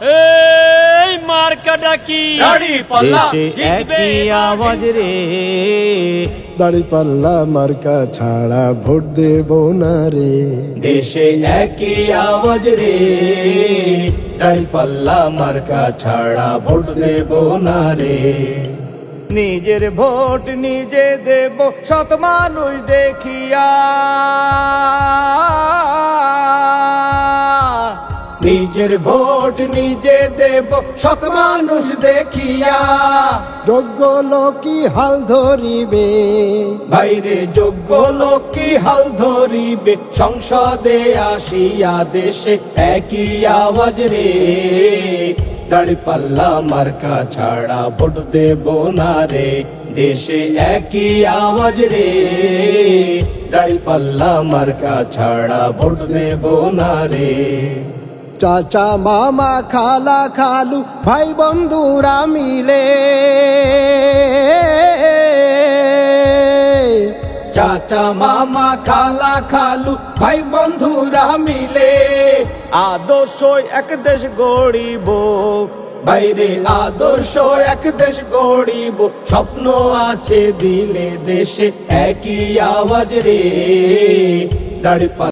এই মার্কাটা কি দেশে একই আওয়াজ রে, দাঁড়িপাল্লা মার্কা ছাড়া ভোট দেব না রে। দেশে একই আওয়াজ রে, দাঁড়িপাল্লা মার্কা ছাড়া ভোট দেব না রে। নিজের ভোট নিজে দেব সৎ মানুষ দেখিয়া, নিজের ভোট নিজে দেব সৎ মানুষ দেখিয়া। যোগ্য লোকই হাল ধরিবে, বাইরে যোগ্য লোক কি হাল ধরিবে, সংসদে আসিয়া দেশে একই আওয়াজ রে, দাঁড়িপাল্লা মার্কা ছাড়া ভোট দেব না রে। দেশে একই আওয়াজ রে, দাঁড়িপাল্লা মার্কা ছাড়া ভোট দেব না রে। চাচা মামা খালা খালু ভাই বন্ধুরা মিলে, চাচা মামা খালা খালু ভাই বন্ধুরা মিলে, আদর্শ এক দেশ গড়িব, বাইরে আদর্শ এক দেশ গড়িব। স্বপ্ন আছে দিলে দেশে একই আওয়াজ রে, দাঁড়িপাল্লা